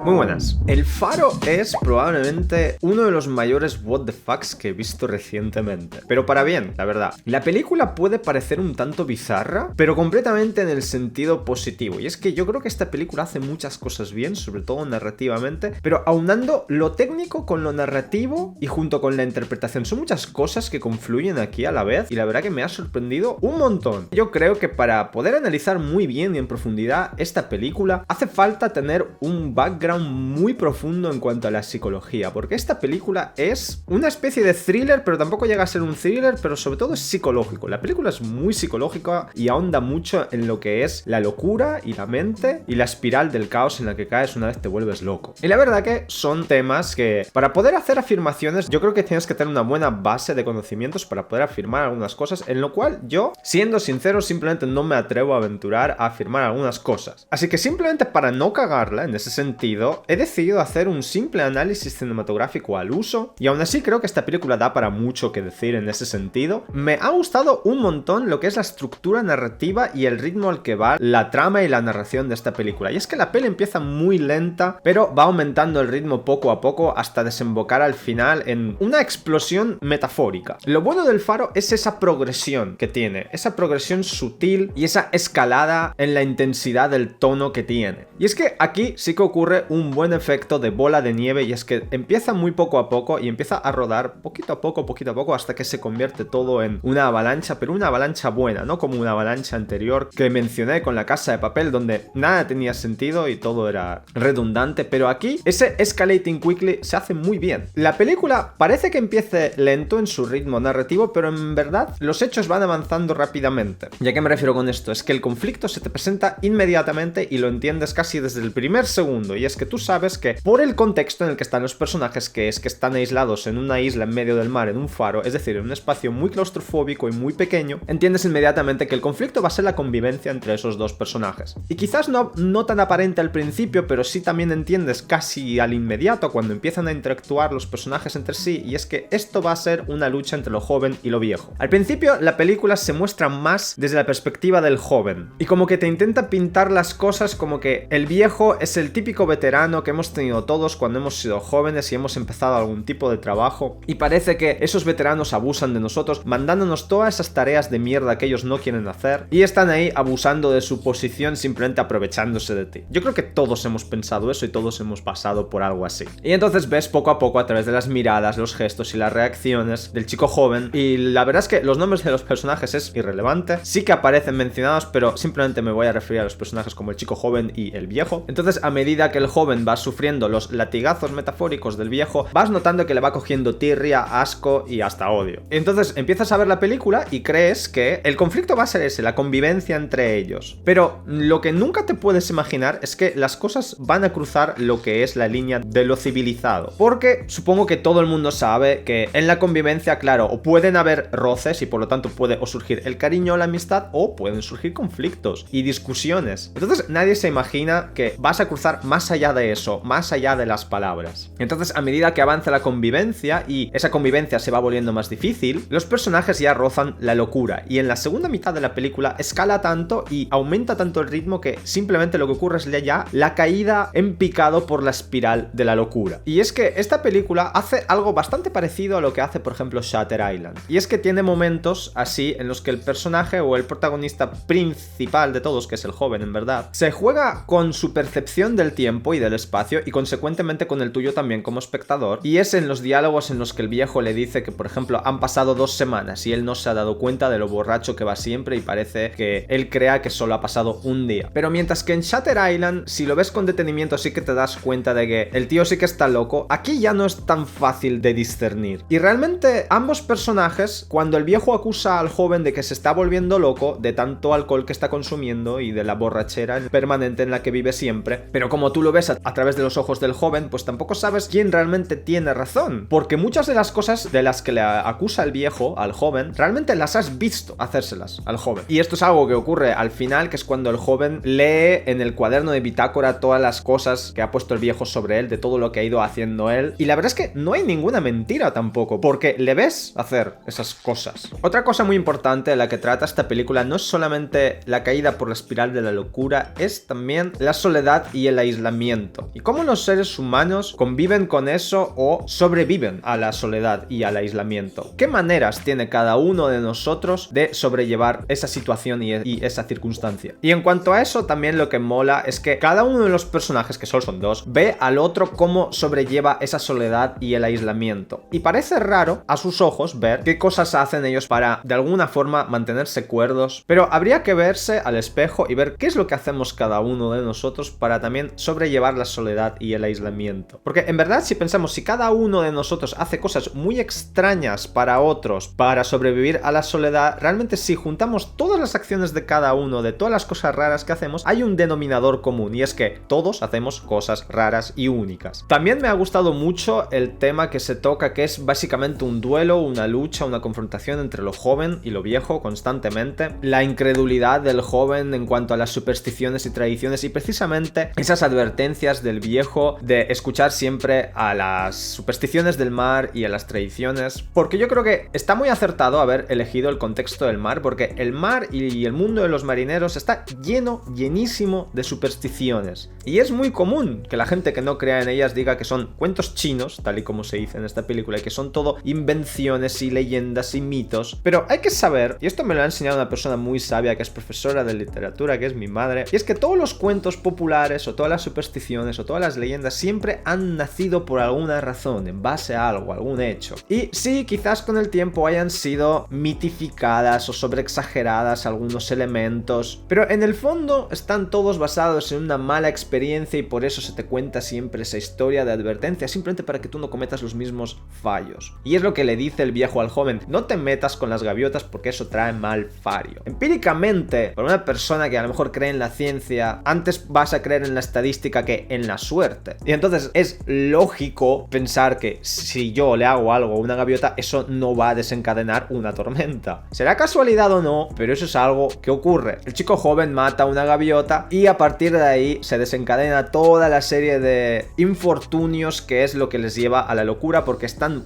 Muy buenas. El Faro es probablemente uno de los mayores what the fucks que he visto recientemente. Pero para bien, la verdad. La película puede parecer un tanto bizarra, pero completamente en el sentido positivo. Y es que yo creo que esta película hace muchas cosas bien, sobre todo narrativamente, pero aunando lo técnico con lo narrativo y junto con la interpretación. Son muchas cosas que confluyen aquí a la vez y la verdad que me ha sorprendido un montón. Yo creo que para poder analizar muy bien y en profundidad esta película, hace falta tener un background muy profundo en cuanto a la psicología, porque esta película es una especie de thriller, pero tampoco llega a ser un thriller, pero sobre todo es psicológico. La película es muy psicológica y ahonda mucho en lo que es la locura y la mente y la espiral del caos en la que caes una vez te vuelves loco. Y la verdad que son temas que, para poder hacer afirmaciones, yo creo que tienes que tener una buena base de conocimientos para poder afirmar algunas cosas, en lo cual yo, siendo sincero, simplemente no me atrevo a aventurar a afirmar algunas cosas. Así que simplemente para no cagarla en ese sentido, he decidido hacer un simple análisis cinematográfico al uso, y aún así creo que esta película da para mucho que decir en ese sentido. Me ha gustado un montón lo que es la estructura narrativa y el ritmo al que va la trama y la narración de esta película. Y es que la peli empieza muy lenta, pero va aumentando el ritmo poco a poco hasta desembocar al final en una explosión metafórica. Lo bueno del Faro es esa progresión que tiene, esa progresión sutil y esa escalada en la intensidad del tono que tiene. Y es que aquí sí que ocurre un buen efecto de bola de nieve, y es que empieza muy poco a poco y empieza a rodar poquito a poco hasta que se convierte todo en una avalancha, pero una avalancha buena, no como una avalancha anterior que mencioné con La Casa de Papel, donde nada tenía sentido y todo era redundante. Pero aquí ese escalating quickly se hace muy bien. La película parece que empiece lento en su ritmo narrativo, pero en verdad los hechos van avanzando rápidamente. ¿Y a qué me refiero con esto? Es que el conflicto se te presenta inmediatamente y lo entiendes casi desde el primer segundo, y es que tú sabes que por el contexto en el que están los personajes, que es que están aislados en una isla en medio del mar, en un faro, es decir, en un espacio muy claustrofóbico y muy pequeño, entiendes inmediatamente que el conflicto va a ser la convivencia entre esos dos personajes. Y quizás no tan aparente al principio, pero sí también entiendes casi al inmediato cuando empiezan a interactuar los personajes entre sí, y es que esto va a ser una lucha entre lo joven y lo viejo. Al principio la película se muestra más desde la perspectiva del joven, y como que te intenta pintar las cosas como que el viejo es el típico veterano que hemos tenido todos cuando hemos sido jóvenes y hemos empezado algún tipo de trabajo, y parece que esos veteranos abusan de nosotros mandándonos todas esas tareas de mierda que ellos no quieren hacer, y están ahí abusando de su posición, simplemente aprovechándose de ti. Yo creo que todos hemos pensado eso y todos hemos pasado por algo así. Y entonces ves poco a poco a través de las miradas, los gestos y las reacciones del chico joven, y la verdad es que los nombres de los personajes es irrelevante, sí que aparecen mencionados, pero simplemente me voy a referir a los personajes como el chico joven y el viejo. Entonces, a medida que el joven va sufriendo los latigazos metafóricos del viejo, vas notando que le va cogiendo tirria, asco y hasta odio. Entonces empiezas a ver la película y crees que el conflicto va a ser ese, la convivencia entre ellos. Pero lo que nunca te puedes imaginar es que las cosas van a cruzar lo que es la línea de lo civilizado. Porque supongo que todo el mundo sabe que en la convivencia, claro, o pueden haber roces y por lo tanto puede o surgir el cariño o la amistad, o pueden surgir conflictos y discusiones. Entonces nadie se imagina que vas a cruzar más allá de eso, más allá de las palabras. Entonces, a medida que avanza la convivencia y esa convivencia se va volviendo más difícil, los personajes ya rozan la locura, y en la segunda mitad de la película escala tanto y aumenta tanto el ritmo que simplemente lo que ocurre es ya la caída en picado por la espiral de la locura. Y es que esta película hace algo bastante parecido a lo que hace, por ejemplo, Shutter Island, y es que tiene momentos así en los que el personaje o el protagonista principal de todos, que es el joven en verdad, se juega con su percepción del tiempo y del espacio, y consecuentemente con el tuyo también como espectador, y es en los diálogos en los que el viejo le dice que, por ejemplo, han pasado 2 semanas y él no se ha dado cuenta de lo borracho que va siempre y parece que él crea que solo ha pasado un día. Pero mientras que en Shutter Island, si lo ves con detenimiento, sí que te das cuenta de que el tío sí que está loco, aquí ya no es tan fácil de discernir. Y realmente ambos personajes, cuando el viejo acusa al joven de que se está volviendo loco de tanto alcohol que está consumiendo y de la borrachera permanente en la que vive siempre, pero como tú lo ves ves a través de los ojos del joven, pues tampoco sabes quién realmente tiene razón, porque muchas de las cosas de las que le acusa el viejo al joven, realmente las has visto hacérselas al joven. Y esto es algo que ocurre al final, que es cuando el joven lee en el cuaderno de bitácora todas las cosas que ha puesto el viejo sobre él, de todo lo que ha ido haciendo él. Y la verdad es que no hay ninguna mentira tampoco, porque le ves hacer esas cosas. Otra cosa muy importante de la que trata esta película no es solamente la caída por la espiral de la locura, es también la soledad y el aislamiento. Y cómo los seres humanos conviven con eso o sobreviven a la soledad y al aislamiento. ¿Qué maneras tiene cada uno de nosotros de sobrellevar esa situación y esa circunstancia? Y en cuanto a eso, también lo que mola es que cada uno de los personajes, que solo son dos, ve al otro cómo sobrelleva esa soledad y el aislamiento. Y parece raro a sus ojos ver qué cosas hacen ellos para de alguna forma mantenerse cuerdos, pero habría que verse al espejo y ver qué es lo que hacemos cada uno de nosotros para también sobrellevar la soledad y el aislamiento. Porque en verdad, si pensamos, si cada uno de nosotros hace cosas muy extrañas para otros para sobrevivir a la soledad, realmente si juntamos todas las acciones de cada uno, de todas las cosas raras que hacemos, hay un denominador común, y es que todos hacemos cosas raras y únicas. También me ha gustado mucho el tema que se toca, que es básicamente un duelo, una lucha, una confrontación entre lo joven y lo viejo constantemente, la incredulidad del joven en cuanto a las supersticiones y tradiciones, y precisamente esas advertencias del viejo de escuchar siempre a las supersticiones del mar y a las tradiciones, porque yo creo que está muy acertado haber elegido el contexto del mar, porque el mar y el mundo de los marineros está llenísimo de supersticiones, y es muy común que la gente que no crea en ellas diga que son cuentos chinos, tal y como se dice en esta película, y que son todo invenciones y leyendas y mitos. Pero hay que saber, y esto me lo ha enseñado una persona muy sabia que es profesora de literatura, que es mi madre, y es que todos los cuentos populares o todas las supersticiones o todas las leyendas siempre han nacido por alguna razón, en base a algo, algún hecho. Y sí, quizás con el tiempo hayan sido mitificadas o sobreexageradas algunos elementos, pero en el fondo están todos basados en una mala experiencia, y por eso se te cuenta siempre esa historia de advertencia, simplemente para que tú no cometas los mismos fallos. Y es lo que le dice el viejo al joven: no te metas con las gaviotas porque eso trae mal fario. Empíricamente, para una persona que a lo mejor cree en la ciencia, antes vas a creer en la estadística que en la suerte. Y entonces es lógico pensar que si yo le hago algo a una gaviota, eso no va a desencadenar una tormenta. ¿Será casualidad o no? Pero eso es algo que ocurre. El chico joven mata a una gaviota y a partir de ahí se desencadena toda la serie de infortunios, que es lo que les lleva a la locura, porque están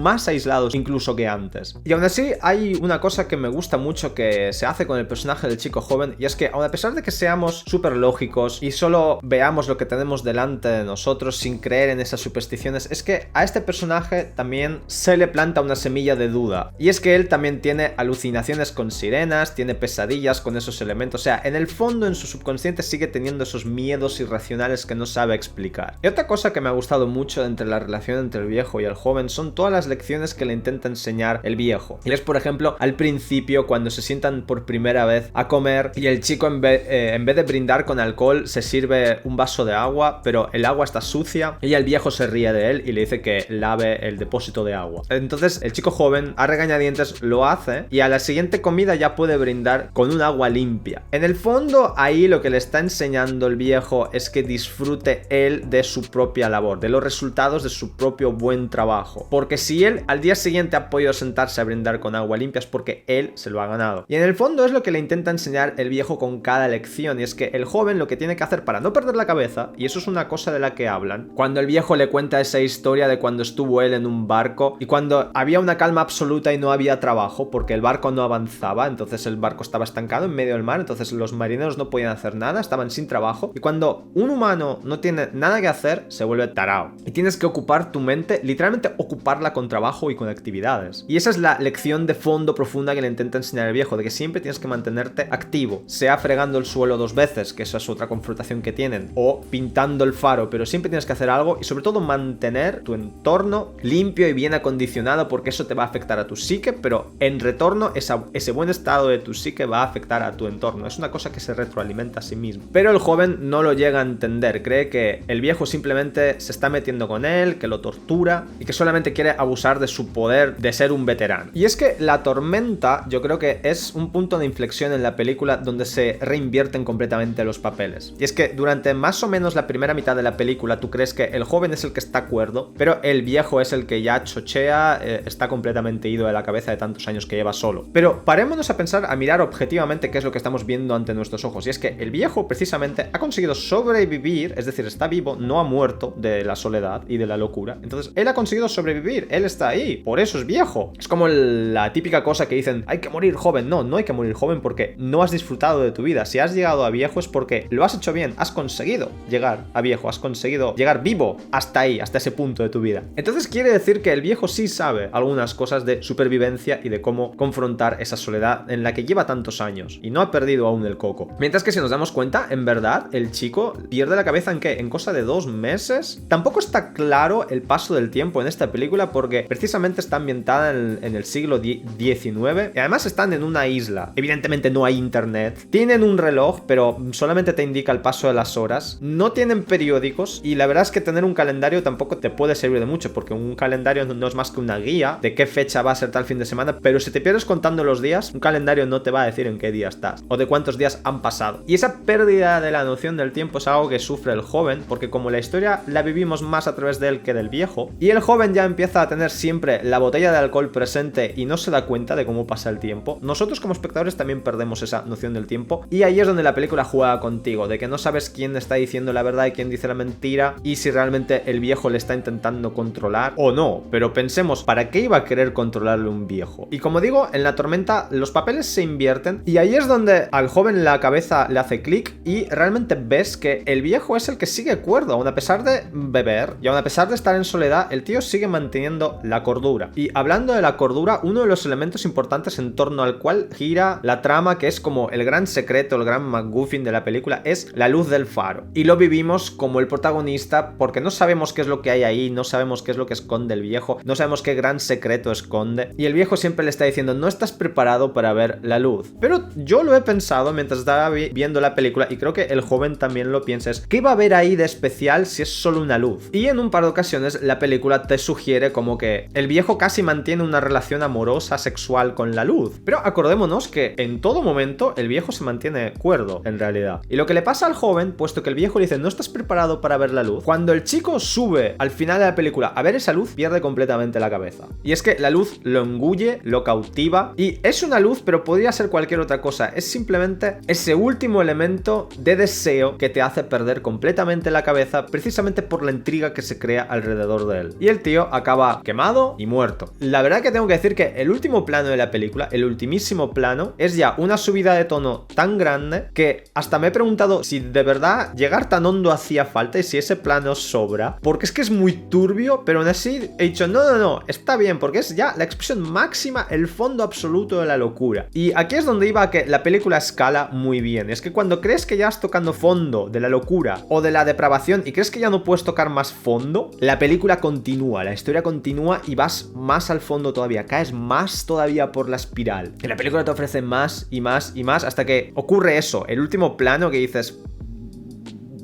más aislados incluso que antes. Y aún así hay una cosa que me gusta mucho que se hace con el personaje del chico joven, y es que aun a pesar de que seamos súper lógicos y solo veamos lo que tenemos delante de nosotros sin creer en esas supersticiones, es que a este personaje también se le planta una semilla de duda, y es que él también tiene alucinaciones con sirenas, tiene pesadillas con esos elementos, o sea, en el fondo, en su subconsciente sigue teniendo esos miedos irracionales que no sabe explicar. Y otra cosa que me ha gustado mucho entre la relación entre el viejo y el joven son todas las lecciones que le intenta enseñar el viejo. Y es, por ejemplo, al principio, cuando se sientan por primera vez a comer y el chico en vez de brindar con alcohol se sirve un vaso de agua, pero el agua está sucia, y el viejo se ríe de él y le dice que lave el depósito de agua. Entonces el chico joven a regañadientes lo hace, y a la siguiente comida ya puede brindar con un agua limpia. En el fondo, ahí lo que le está enseñando el viejo es que disfrute él de su propia labor, de los resultados de su propio buen trabajo, porque si él al día siguiente ha podido sentarse a brindar con agua limpia es porque él se lo ha ganado. Y en el fondo es lo que le intenta enseñar el viejo con cada lección, y es que el joven lo que tiene que hacer para no perder la cabeza, y eso es una cosa de la que hablan, cuando el viejo le cuenta esa historia de cuando estuvo él en un barco y cuando había una calma absoluta y no había trabajo porque el barco no avanzaba, entonces el barco estaba estancado en medio del mar, entonces los marineros no podían hacer nada, estaban sin trabajo, y cuando un humano no tiene nada que hacer, se vuelve tarao. Y tienes que ocupar tu mente, literalmente ocuparla con trabajo y con actividades. Y esa es la lección de fondo profunda que le intenta enseñar el viejo, de que siempre tienes que mantenerte activo, sea fregando el suelo 2 veces, que esa es otra confrontación que tienen, o pintando el faro, pero siempre tienes que hacer algo, y sobre todo mantener tu entorno limpio y bien acondicionado, porque eso te va a afectar a tu psique, pero en retorno ese buen estado de tu psique va a afectar a tu entorno. Es una cosa que se retroalimenta a sí mismo. Pero el joven no lo llega a entender, cree que el viejo simplemente se está metiendo con él, que lo tortura y que solamente quiere abusar de su poder de ser un veterano. Y es que la tormenta, yo creo que es un punto de inflexión en la película donde se reinvierten completamente los papeles. Y es que durante más o menos la primera mitad de la película tú crees que el joven es el que está cuerdo, pero el viejo es el que ya chochea, está completamente ido de la cabeza de tantos años que lleva solo. Pero parémonos a pensar, a mirar objetivamente qué es lo que estamos viendo ante nuestros ojos, y es que el viejo precisamente ha conseguido sobrevivir, es decir, está vivo, no ha muerto de la soledad y de la locura. Entonces, él ha conseguido sobrevivir, él está ahí, por eso es viejo. Es como la típica cosa que dicen, hay que morir joven. No, no hay que morir joven porque no has disfrutado de tu vida. Si has llegado a viejo es porque lo has hecho bien, has conseguido llegar a viejo, has conseguido llegar vivo hasta ahí, hasta ese punto de tu vida. Entonces quiere decir que el viejo sí sabe algunas cosas de supervivencia y de cómo confrontar esa soledad en la que lleva tantos años y no ha perdido aún el coco. Mientras que si nos damos cuenta, en verdad, el chico pierde la cabeza ¿en qué? ¿En cosa de 2 meses? Tampoco está claro el paso del tiempo en esta película porque precisamente está ambientada en el siglo XIX y además están en una isla. Evidentemente no hay internet. Tienen un reloj, pero solamente te indica el paso de las horas. No tienen periódicos y la verdad es que tener un calendario tampoco te puede servir de mucho porque un calendario no es más que una guía de qué fecha va a ser tal fin de semana, pero si te pierdes contando los días, un calendario no te va a decir en qué día estás o de cuántos días han pasado. Y esa pérdida de la noción del tiempo es algo que sufre el joven porque como la historia la vivimos más a través de él que del viejo y el joven ya empieza a tener siempre la botella de alcohol presente y no se da cuenta de cómo pasa el tiempo, nosotros como espectadores también perdemos esa noción del tiempo y ahí es donde la película juega contigo, de que no sabes quién está diciendo la verdad y quién dice la mentira y si realmente el viejo le está intentando controlar o no, pero pensemos, ¿para qué iba a querer controlarle un viejo? Y como digo, en La Tormenta los papeles se invierten y ahí es donde al joven la cabeza le hace clic y realmente ves que el viejo es el que sigue cuerdo, aun a pesar de beber y aun a pesar de estar en soledad, el tío sigue manteniendo la cordura. Y hablando de la cordura, uno de los elementos importantes en torno al cual gira la trama, que es como el gran secreto, el gran MacGuffin de la película, es la luz del faro. Y lo vivimos como el protagonista porque no sabemos qué es lo que hay ahí, no sabemos qué es lo que esconde el viejo, no sabemos qué gran secreto esconde. Y el viejo siempre le está diciendo, no estás preparado para ver la luz. Pero yo lo he pensado mientras estaba viendo la película y creo que el joven también lo piensa, es ¿qué va a haber ahí de especial si es solo una luz? Y en un par de ocasiones la película te sugiere como que el viejo casi mantiene una relación amorosa, sexual con la luz. Pero acordémonos que en todo momento el viejo se mantiene cuerdo, en realidad. Y lo que le pasa al joven, puesto que el viejo le dice, no estás preparado para ver la luz, cuando el chico sube al final de la película a ver esa luz, pierde completamente la cabeza. Y es que la luz lo engulle, lo cautiva, y es una luz, pero podría ser cualquier otra cosa. Es simplemente ese último elemento de deseo que te hace perder completamente la cabeza, precisamente por la intriga que se crea alrededor de él. Y el tío acaba quemado y muerto. La verdad que tengo que decir que el último plano de la película, el ultimísimo plano, es ya una subida de tono tan grande que hasta me he preguntado si de verdad llegar tan hondo hacía falta y si ese plano sobra, porque es que es muy turbio, pero aún así he dicho, no, está bien, porque es ya la expresión máxima, el fondo absoluto de la locura. Y aquí es donde iba a que la película escala muy bien. Es que cuando crees que ya estás tocando fondo de la locura o de la depravación y crees que ya no puedes tocar más fondo, la película continúa, la historia continúa y vas más al fondo todavía, caes más todavía por la espiral. Y la película te ofrece más y más y más hasta que ocurre eso, el último plano que dices,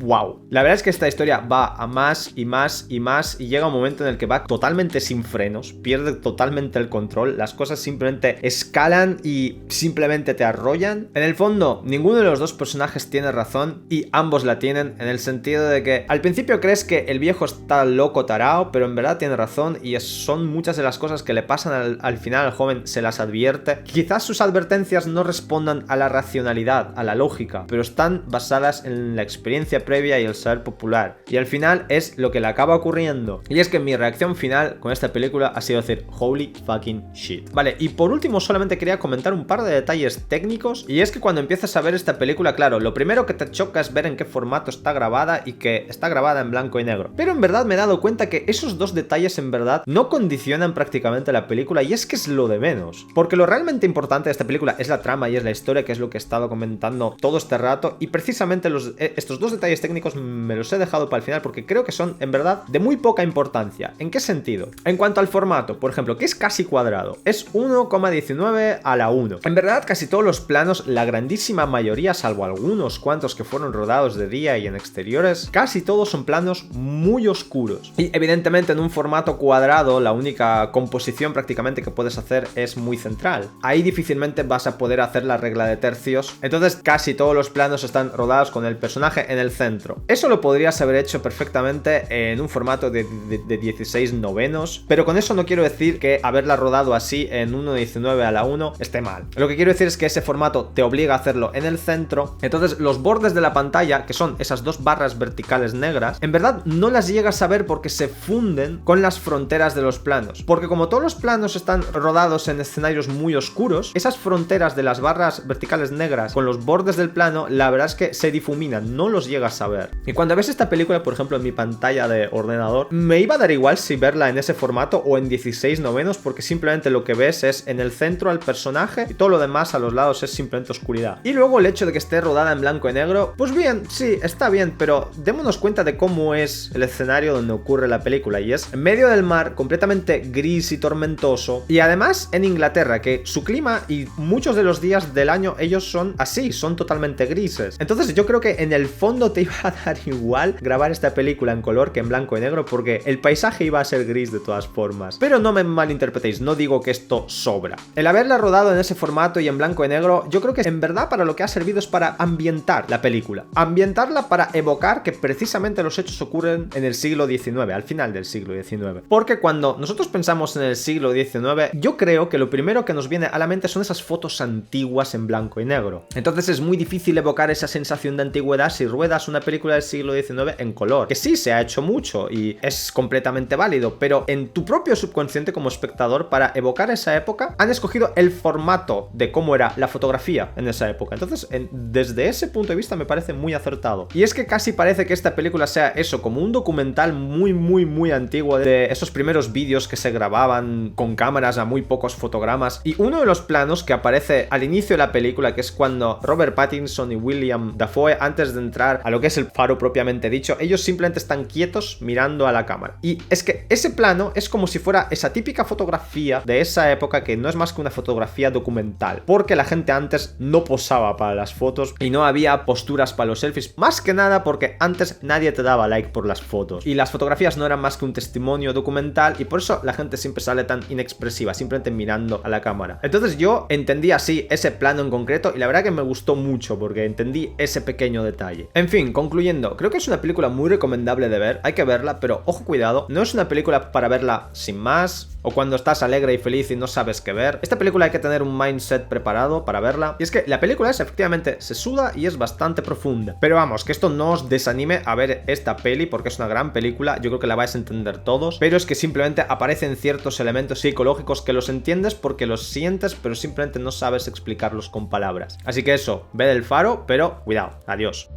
wow. La verdad es que esta historia va a más y más y más y llega un momento en el que va totalmente sin frenos, pierde totalmente el control, las cosas simplemente escalan y simplemente te arrollan. En el fondo, ninguno de los dos personajes tiene razón y ambos la tienen en el sentido de que al principio crees que el viejo está loco tarao, pero en verdad tiene razón y son muchas de las cosas que le pasan al final al joven se las advierte. Quizás sus advertencias no respondan a la racionalidad, a la lógica, pero están basadas en la experiencia previa y el saber popular. Y al final es lo que le acaba ocurriendo. Y es que mi reacción final con esta película ha sido decir holy fucking shit. Vale, y por último solamente quería comentar un par de detalles técnicos. Y es que cuando empiezas a ver esta película, claro, lo primero que te choca es ver en qué formato está grabada y que está grabada en blanco y negro. Pero en verdad me he dado cuenta que esos dos detalles en verdad no condicionan prácticamente la película y es que es lo de menos. Porque lo realmente importante de esta película es la trama y es la historia, que es lo que he estado comentando todo este rato. Y precisamente estos dos detalles técnicos me los he dejado para el final porque creo que son en verdad de muy poca importancia. ¿En qué sentido? En cuanto al formato, por ejemplo, que es casi cuadrado, es 1,19 a la 1. En verdad casi todos los planos, la grandísima mayoría, salvo algunos cuantos que fueron rodados de día y en exteriores, casi todos son planos muy oscuros. Y evidentemente en un formato cuadrado la única composición prácticamente que puedes hacer es muy central. Ahí difícilmente vas a poder hacer la regla de tercios. Entonces casi todos los planos están rodados con el personaje en el centro. centro. Eso lo podrías haber hecho perfectamente en un formato de 16:9, pero con eso no quiero decir que haberla rodado así en 1:19:1 esté mal. Lo que quiero decir es que ese formato te obliga a hacerlo en el centro, entonces los bordes de la pantalla, que son esas dos barras verticales negras, en verdad no las llegas a ver porque se funden con las fronteras de los planos, porque como todos los planos están rodados en escenarios muy oscuros, esas fronteras de las barras verticales negras con los bordes del plano, la verdad es que se difuminan, no los llegas a ver. Y cuando ves esta película, por ejemplo, en mi pantalla de ordenador, me iba a dar igual si verla en ese formato o en 16:9, porque simplemente lo que ves es en el centro al personaje y todo lo demás a los lados es simplemente oscuridad. Y luego el hecho de que esté rodada en blanco y negro, pues bien, sí, está bien, pero démonos cuenta de cómo es el escenario donde ocurre la película, y es en medio del mar, completamente gris y tormentoso, y además en Inglaterra, que su clima y muchos de los días del año ellos son así, son totalmente grises. Entonces yo creo que en el fondo te iba a dar igual grabar esta película en color que en blanco y negro, porque el paisaje iba a ser gris de todas formas. Pero no me malinterpretéis, no digo que esto sobra. El haberla rodado en ese formato y en blanco y negro, yo creo que en verdad para lo que ha servido es para ambientar la película. Ambientarla para evocar que precisamente los hechos ocurren en el siglo XIX, al final del siglo XIX. Porque cuando nosotros pensamos en el siglo XIX, yo creo que lo primero que nos viene a la mente son esas fotos antiguas en blanco y negro. Entonces es muy difícil evocar esa sensación de antigüedad si ruedas una película del siglo XIX en color. Que sí, se ha hecho mucho y es completamente válido, pero en tu propio subconsciente como espectador, para evocar esa época, han escogido el formato de cómo era la fotografía en esa época. Entonces, desde ese punto de vista me parece muy acertado. Y es que casi parece que esta película sea eso, como un documental muy antiguo de esos primeros vídeos que se grababan con cámaras a muy pocos fotogramas. Y uno de los planos que aparece al inicio de la película, que es cuando Robert Pattinson y William Dafoe, antes de entrar a lo que es el faro propiamente dicho, ellos simplemente están quietos mirando a la cámara. Y es que ese plano es como si fuera esa típica fotografía de esa época, que no es más que una fotografía documental, porque la gente antes no posaba para las fotos y no había posturas para los selfies, más que nada porque antes nadie te daba like por las fotos y las fotografías no eran más que un testimonio documental, y por eso la gente siempre sale tan inexpresiva, simplemente mirando a la cámara. Entonces yo entendí así ese plano en concreto y la verdad que me gustó mucho porque entendí ese pequeño detalle. En fin, concluyendo, creo que es una película muy recomendable de ver, hay que verla, pero ojo, cuidado, no es una película para verla sin más o cuando estás alegre y feliz y no sabes qué ver. Esta película hay que tener un mindset preparado para verla, y es que la película es efectivamente, se suda y es bastante profunda, pero vamos, que esto no os desanime a ver esta peli porque es una gran película, yo creo que la vais a entender todos, pero es que simplemente aparecen ciertos elementos psicológicos que los entiendes porque los sientes, pero simplemente no sabes explicarlos con palabras. Así que eso, ved El Faro, pero cuidado, adiós.